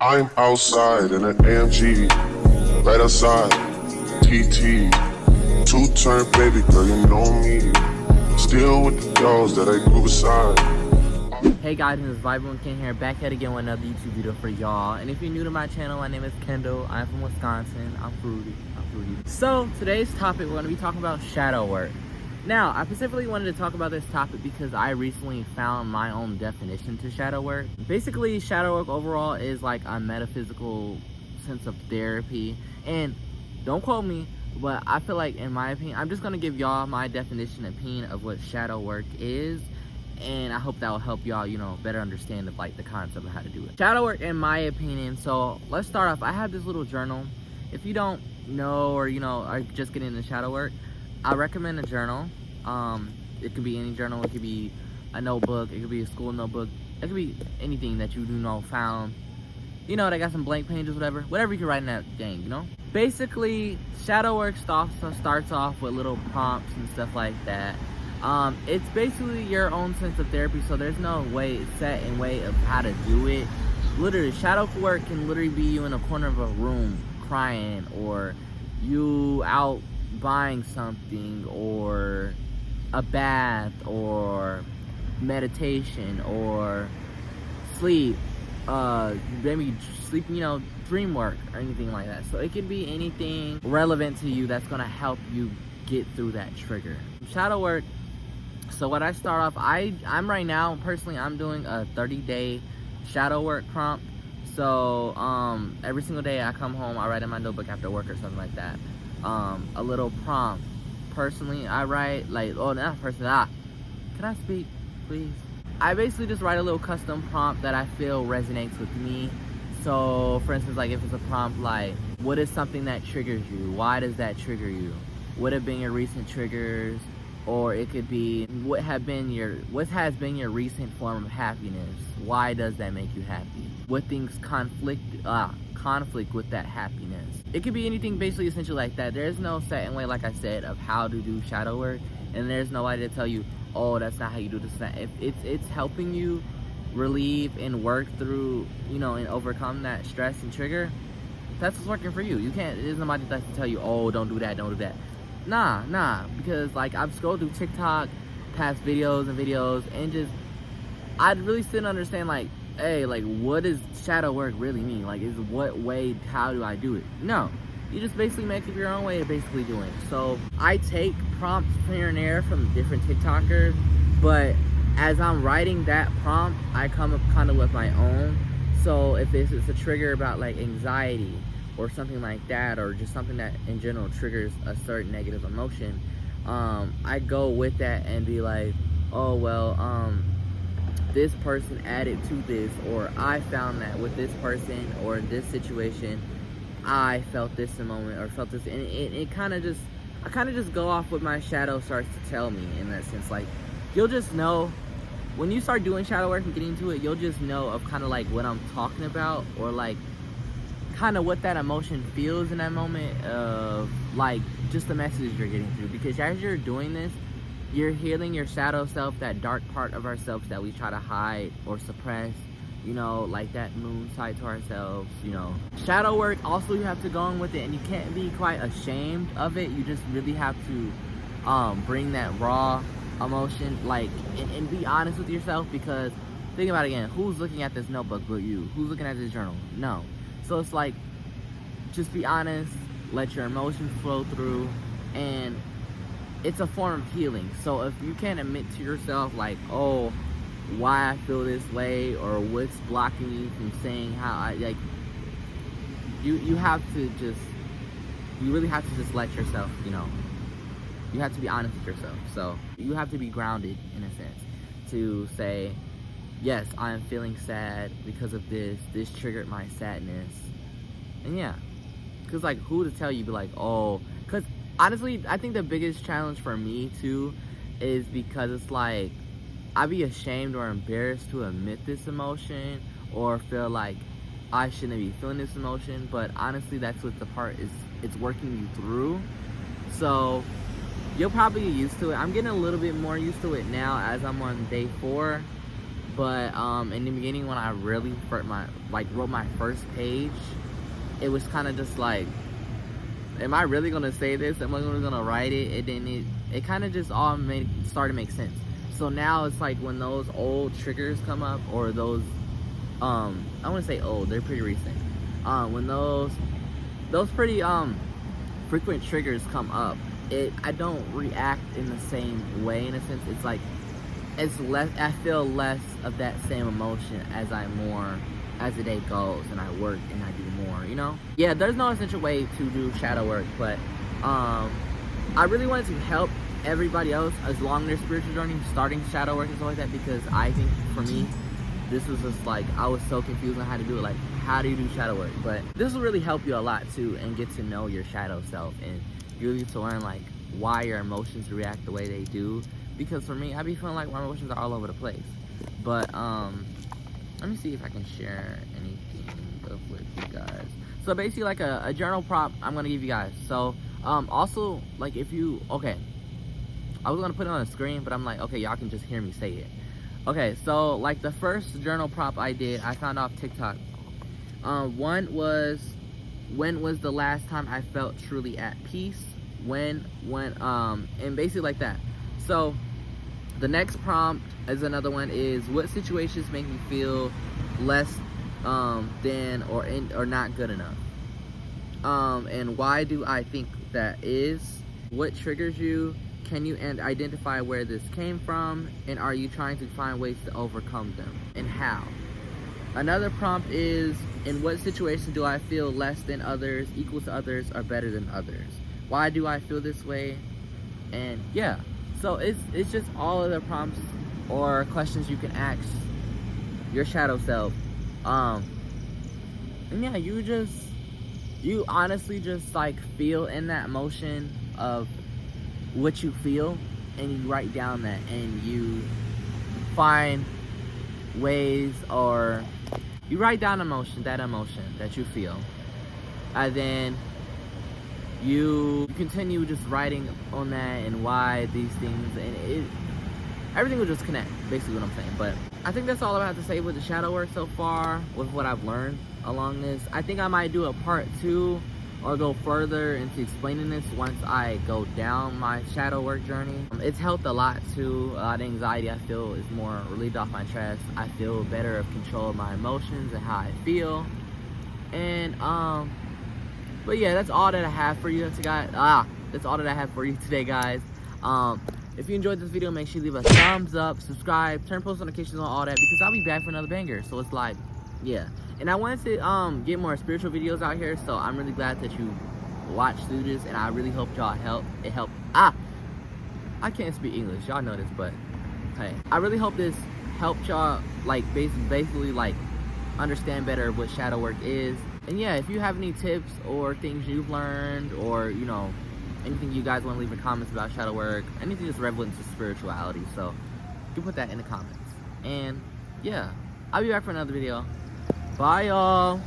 I'm outside in an AMG, right outside, TT. Two-turn baby girl, you know me. Still with the girls that I grew beside. Hey guys, this is Vibrant Ken here, back at again with another YouTube video for y'all. And if you're new to my channel, my name is Kendall. I'm from Wisconsin. I'm fruity. So today's topic, we're going to be talking about shadow work. Now, I specifically wanted to talk about this topic because I recently found my own definition to shadow work. Basically, shadow work overall is like a metaphysical sense of therapy. And don't quote me, but I feel like, in my opinion, I'm just going to give y'all my definition and opinion of what shadow work is. And I hope that will help y'all, better understand the concept of how to do it. Shadow work, in my opinion, so let's start off. I have this little journal. If you don't know or, are just getting into shadow work, I recommend a journal. It could be any journal. It could be a notebook. It could be a school notebook. It could be anything that you found. They got some blank pages, whatever you can write in that thing, Basically, shadow work starts off with little prompts and stuff like that. It's basically your own sense of therapy, so there's no set way of how to do it. Literally, shadow work can literally be you in a corner of a room crying, or you out buying something, or a bath, or meditation, or sleep, maybe sleeping, dream work or anything like that. So it could be anything relevant to you that's gonna help you get through that trigger. Shadow work. So what I start off, I'm right now, personally, I'm doing a 30-day shadow work prompt. So every single day I come home, I write in my notebook after work or something like that. A little prompt. Personally, I write can I speak, please? I basically just write a little custom prompt that I feel resonates with me. So for instance, like if it's a prompt like, what is something that triggers you? Why does that trigger you? What have been your recent triggers? Or it could be, what has been your recent form of happiness? Why does that make you happy? What things conflict with that happiness? It could be anything basically essentially like that. There's no set way, like I said, of how to do shadow work, and there's nobody to tell you, oh, that's not how you do this. If it's helping you relieve and work through, and overcome that stress and trigger, that's what's working for you. There's nobody that's to tell you, oh, don't do that. Nah, because I've scrolled through TikTok, past videos, and just, I'd really still understand hey, what does shadow work really mean? How do I do it? No, you just basically make up your own way of basically doing it. So I take prompts here and there from different TikTokers, but as I'm writing that prompt, I come up kind of with my own. So if it's a trigger about anxiety, or something like that, or just something that in general triggers a certain negative emotion, I go with that and be like, oh well, this person added to this, or I found that with this person, or in this situation, I felt this in a moment, or felt this, and it kind of just, I kind of just go off what my shadow starts to tell me in that sense. You'll just know when you start doing shadow work and getting into it, you'll just know of kind of what I'm talking about, or kind of what that emotion feels in that moment of just the message you're getting through. Because as you're doing this, you're healing your shadow self, that dark part of ourselves that we try to hide or suppress, that moon side to ourselves. Shadow work, also you have to go on with it, and you can't be quite ashamed of it. You just really have to bring that raw emotion, and be honest with yourself. Because think about it again, who's looking at this notebook but you? Who's looking at this journal? No. So it's just be honest, let your emotions flow through, and it's a form of healing. So if you can't admit to yourself oh, why I feel this way, or what's blocking you from saying how you have to just, you really have to just let yourself, you have to be honest with yourself. So you have to be grounded in a sense to say, yes, I am feeling sad because of this triggered my sadness. And yeah, because who to tell you, be oh, because honestly, I think the biggest challenge for me too is because it's I'd be ashamed or embarrassed to admit this emotion, or feel I shouldn't be feeling this emotion. But honestly, that's what the part is, it's working you through. So you'll probably get used to it. I'm getting a little bit more used to it now as I'm on day 4. But in the beginning, when I really wrote my first page, it was kind of just like, am I really gonna say this? Am I really gonna write it? And then it kind of just all started to make sense. So now it's like when those old triggers come up, or those I wouldn't say old, they're pretty recent. When those pretty frequent triggers come up, I don't react in the same way. In a sense, it's like it's less. I feel less of that same emotion as the day goes and I work and I do more. You know? Yeah. There's no essential way to do shadow work, but I really wanted to help everybody else along their spiritual journey starting shadow work and stuff like that, because I think for me, this was just like, I was so confused on how to do it. Like, how do you do shadow work? But this will really help you a lot too, and get to know your shadow self, and you get to learn like why your emotions react the way they do. Because for me, I be feeling like my emotions are all over the place. But let me see if I can share anything with you guys. So basically, like a journal prompt I'm gonna give you guys. So also, like, if you, okay, I was gonna put it on the screen, but I'm like, okay, y'all can just hear me say it. Okay, so like the first journal prompt I did, I found off TikTok. One was, when was the last time I felt truly at peace? And basically like that. So the next prompt is another one is, what situations make me feel less than or not good enough? And why do I think that is? What triggers you? Can you identify where this came from? And are you trying to find ways to overcome them? And how? Another prompt is, in what situation do I feel less than others, equal to others, or better than others? Why do I feel this way? And yeah, so it's just all of the prompts or questions you can ask your shadow self. And yeah, you honestly just like feel in that emotion of what you feel, and you write down that, and you find ways, or you write down that emotion that you feel, and then you continue just writing on that and why these things, and everything will just connect, basically what I'm saying. But I think that's all I have to say with the shadow work so far, with what I've learned along this. I think I might do a part 2 or go further into explaining this once I go down my shadow work journey. It's helped a lot too. A lot of anxiety I feel is more relieved off my chest. I feel better of control of my emotions and how I feel. And but yeah, that's all that I have for you today, guys. That's all that I have for you today, guys. If you enjoyed this video, make sure you leave a thumbs up, subscribe, turn post notifications on, all that, because I'll be back for another banger. So it's like, yeah. And I wanted to get more spiritual videos out here, so I'm really glad that you watched through this, and I really hope y'all helped. I can't speak English, y'all know this, but hey, I really hope this helped y'all like basically like understand better what shadow work is. And yeah, if you have any tips or things you've learned, or you know, anything you guys want to leave in comments about shadow work, anything that's relevant to spirituality, so you can put that in the comments. And yeah, I'll be back for another video. Bye, y'all.